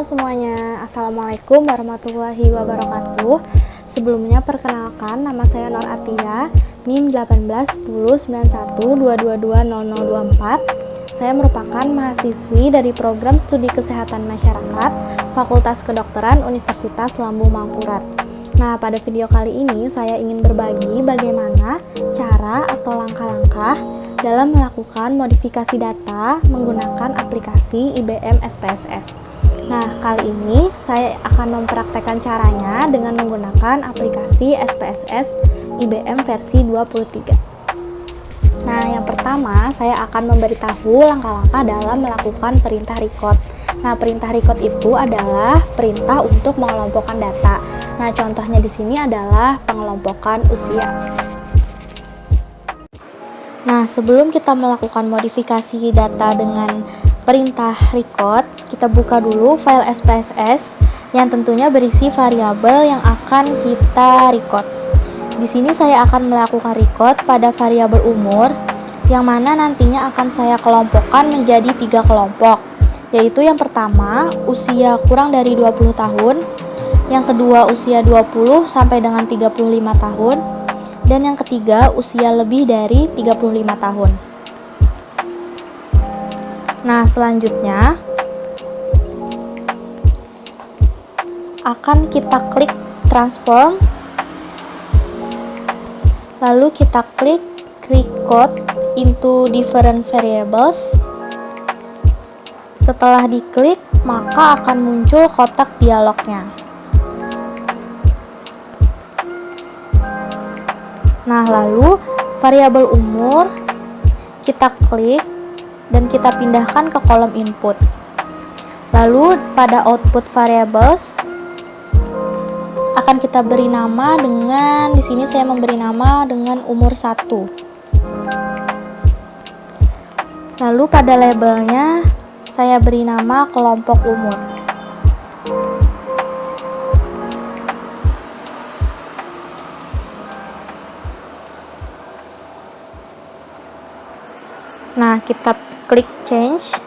Halo semuanya, Assalamualaikum warahmatullahi wabarakatuh. Sebelumnya perkenalkan, nama saya Nur Atia, NIM 18109122200024. Saya merupakan mahasiswi dari program studi kesehatan masyarakat Fakultas Kedokteran Universitas Lambung Mangkurat. Nah, pada video kali ini saya ingin berbagi bagaimana cara atau langkah-langkah dalam melakukan modifikasi data menggunakan aplikasi IBM SPSS. Nah, kali ini saya akan mempraktekkan caranya dengan menggunakan aplikasi SPSS IBM versi 23. Nah, yang pertama saya akan memberitahu langkah-langkah dalam melakukan perintah record. Nah, perintah record itu adalah perintah untuk mengelompokkan data. Nah, contohnya di sini adalah pengelompokan usia. Nah, sebelum kita melakukan modifikasi data dengan perintah record, kita buka dulu file SPSS yang tentunya berisi variabel yang akan kita record. Di sini saya akan melakukan record pada variabel umur, yang mana nantinya akan saya kelompokkan menjadi 3 kelompok, yaitu yang pertama usia kurang dari 20 tahun, yang kedua usia 20 sampai dengan 35 tahun, dan yang ketiga usia lebih dari 35 tahun. Nah, selanjutnya akan kita klik transform, lalu kita klik record into different variables. Setelah diklik, maka akan muncul kotak dialognya. Nah, lalu variabel umur kita klik dan kita pindahkan ke kolom input. Lalu pada output variables akan kita beri nama dengan, di sini saya memberi nama dengan umur 1. Lalu pada labelnya saya beri nama kelompok umur. Nah, kita klik change.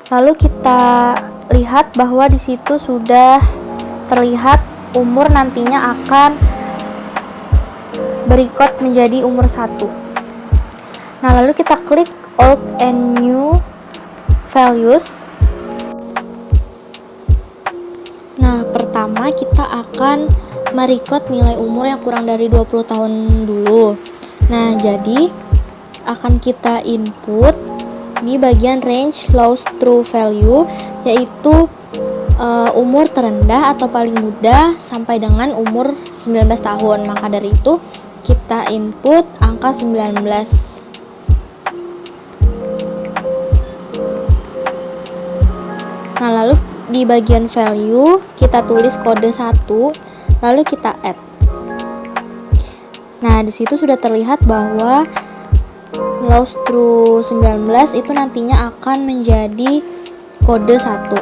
Lalu kita lihat bahwa di situ sudah terlihat umur nantinya akan berecord menjadi umur 1. Nah, lalu kita klik old and new values. Nah, pertama kita akan merecord nilai umur yang kurang dari 20 tahun dulu. Nah, jadi akan kita input di bagian range lowest true value, yaitu umur terendah atau paling muda sampai dengan umur 19 tahun. Maka dari itu kita input angka 19. Nah, lalu di bagian value kita tulis kode 1, lalu kita add. Nah, di situ sudah terlihat bahwa lowest true 19 itu nantinya akan menjadi kode 1.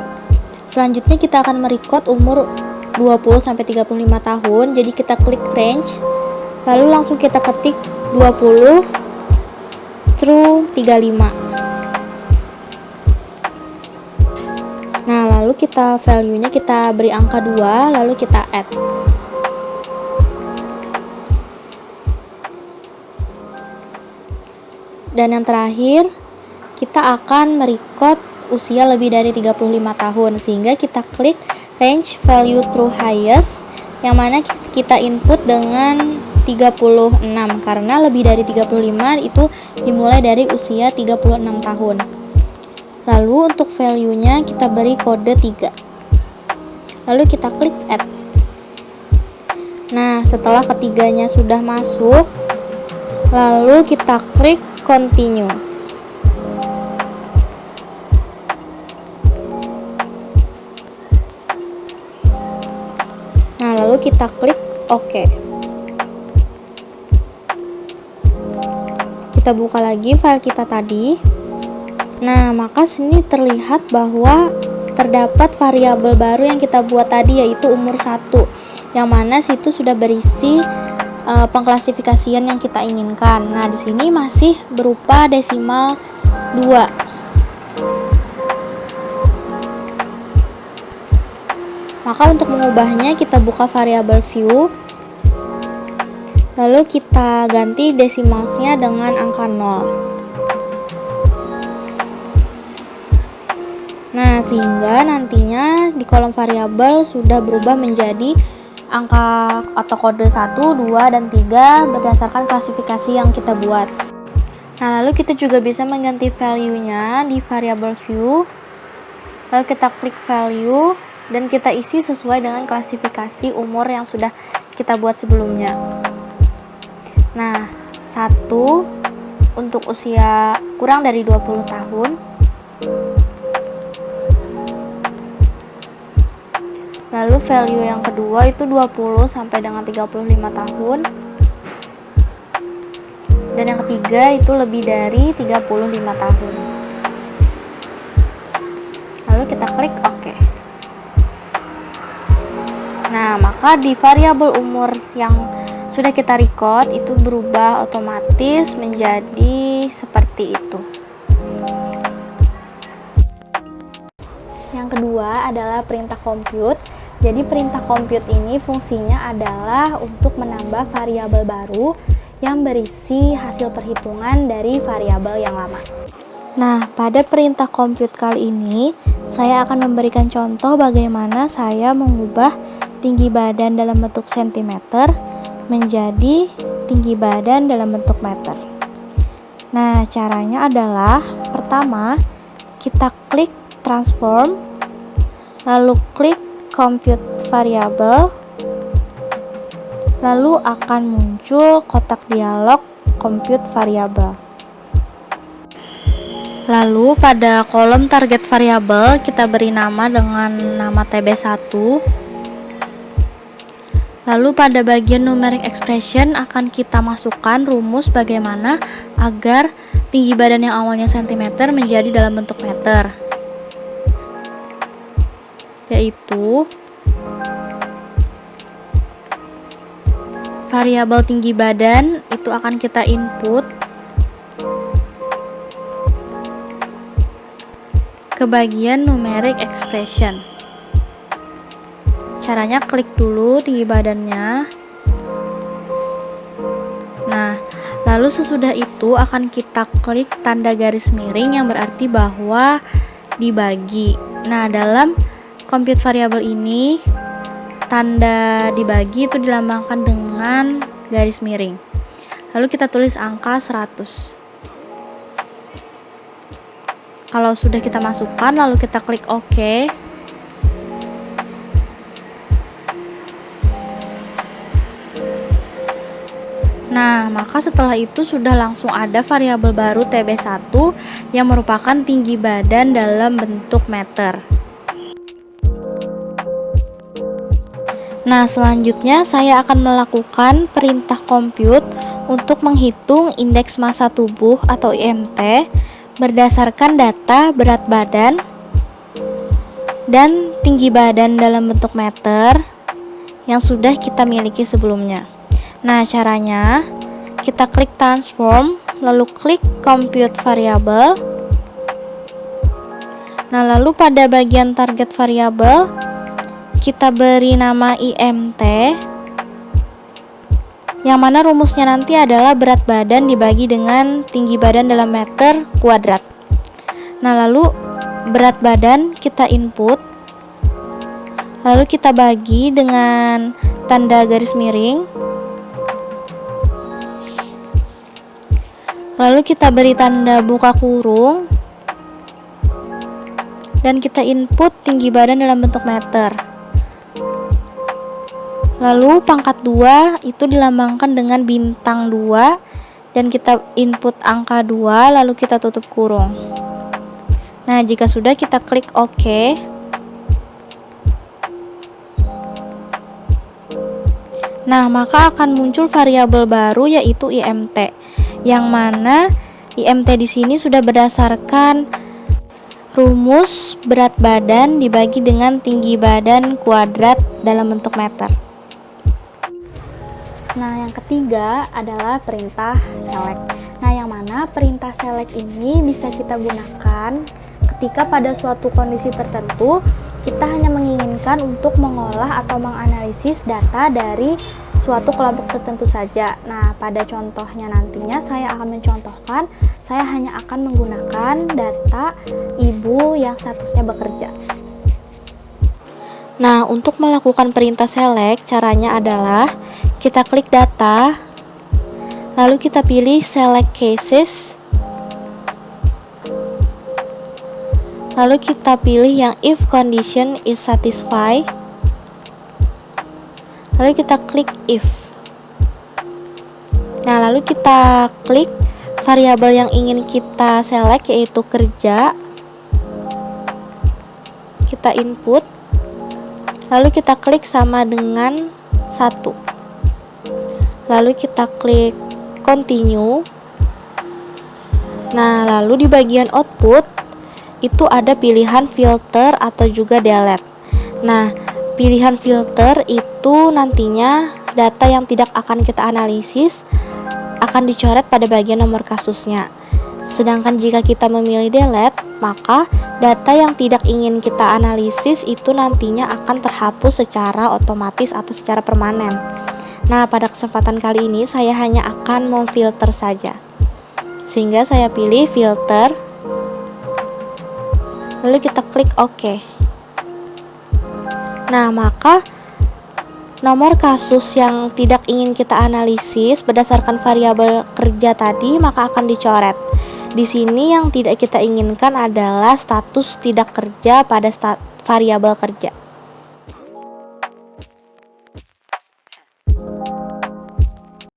Selanjutnya kita akan merecord umur 20 sampai 35 tahun. Jadi kita klik range, lalu langsung kita ketik 20 true 35. Nah, lalu kita value-nya kita beri angka 2, lalu kita add. Dan yang terakhir, kita akan merecord usia lebih dari 35 tahun, sehingga kita klik range value true highest, yang mana kita input dengan 36, karena lebih dari 35 itu dimulai dari usia 36 tahun. Lalu untuk value-nya kita beri kode 3. Lalu kita klik add. Nah, setelah ketiganya sudah masuk, lalu kita klik continue. Nah, lalu kita klik OK. Kita buka lagi file kita tadi. Nah, maka sini terlihat bahwa terdapat variabel baru yang kita buat tadi, yaitu umur 1, yang mana situ sudah berisi pengklasifikasian yang kita inginkan. Nah, di sini masih berupa desimal 2. Maka untuk mengubahnya kita buka variabel view, lalu kita ganti decimalsnya dengan angka 0. Nah, sehingga nantinya di kolom variabel sudah berubah menjadi angka atau kode 1, 2, dan 3 berdasarkan klasifikasi yang kita buat. Nah, lalu kita juga bisa mengganti value-nya di variabel view. Lalu kita klik value dan kita isi sesuai dengan klasifikasi umur yang sudah kita buat sebelumnya. Nah, 1 untuk usia kurang dari 20 tahun. Lalu value yang kedua itu 20 sampai dengan 35 tahun. Dan yang ketiga itu lebih dari 35 tahun. Lalu kita klik OK. Nah, maka di variabel umur yang sudah kita record itu berubah otomatis menjadi seperti itu. Yang kedua adalah perintah compute. Jadi perintah compute ini fungsinya adalah untuk menambah variabel baru yang berisi hasil perhitungan dari variabel yang lama. Nah, pada perintah compute kali ini, saya akan memberikan contoh bagaimana saya mengubah tinggi badan dalam bentuk sentimeter menjadi tinggi badan dalam bentuk meter. Nah, caranya adalah pertama, kita klik transform, lalu klik compute variable, lalu akan muncul kotak dialog compute variable. Lalu pada kolom target variable kita beri nama dengan nama TB1. Lalu pada bagian numeric expression akan kita masukkan rumus bagaimana agar tinggi badan yang awalnya cm menjadi dalam bentuk meter, yaitu variabel tinggi badan itu akan kita input ke bagian numeric expression. Caranya klik dulu tinggi badannya. Nah, lalu sesudah itu akan kita klik tanda garis miring yang berarti bahwa dibagi. Nah, dalam compute variable ini tanda dibagi itu dilambangkan dengan garis miring. Lalu kita tulis angka 100. Kalau sudah kita masukkan, lalu kita klik OK. Nah, maka setelah itu sudah langsung ada variabel baru TB1 yang merupakan tinggi badan dalam bentuk meter. Nah, selanjutnya saya akan melakukan perintah compute untuk menghitung indeks massa tubuh atau IMT berdasarkan data berat badan dan tinggi badan dalam bentuk meter yang sudah kita miliki sebelumnya. Nah, caranya kita klik transform, lalu klik compute variable. Nah, lalu pada bagian target variable kita beri nama IMT, yang mana rumusnya nanti adalah berat badan dibagi dengan tinggi badan dalam meter kuadrat. Nah, lalu berat badan kita input, lalu kita bagi dengan tanda garis miring, lalu kita beri tanda buka kurung, dan kita input tinggi badan dalam bentuk meter. Lalu pangkat 2 itu dilambangkan dengan bintang 2 dan kita input angka 2 lalu kita tutup kurung. Nah, jika sudah kita klik OK. Nah, maka akan muncul variabel baru yaitu IMT, yang mana IMT di sini sudah berdasarkan rumus berat badan dibagi dengan tinggi badan kuadrat dalam bentuk meter. Nah, yang ketiga adalah perintah select. Nah, yang mana perintah select ini bisa kita gunakan ketika pada suatu kondisi tertentu kita hanya menginginkan difungsikan untuk mengolah atau menganalisis data dari suatu kelompok tertentu saja. Nah, pada contohnya nantinya saya akan mencontohkan, saya hanya akan menggunakan data ibu yang statusnya bekerja. Nah, untuk melakukan perintah select, caranya adalah kita klik data, lalu kita pilih select cases, lalu kita pilih yang if condition is satisfied, lalu kita klik if. Nah, lalu kita klik variabel yang ingin kita select, yaitu kerja. Kita input, lalu kita klik sama dengan 1, lalu kita klik continue. Nah, lalu di bagian output itu ada pilihan filter atau juga delete. Nah, pilihan filter itu nantinya data yang tidak akan kita analisis akan dicoret pada bagian nomor kasusnya. Sedangkan jika kita memilih delete, maka data yang tidak ingin kita analisis itu nantinya akan terhapus secara otomatis atau secara permanen. Nah, pada kesempatan kali ini saya hanya akan memfilter saja. Sehingga saya pilih filter, lalu kita klik OK. Nah, maka nomor kasus yang tidak ingin kita analisis berdasarkan variabel kerja tadi maka akan dicoret. Di sini yang tidak kita inginkan adalah status tidak kerja pada variabel kerja.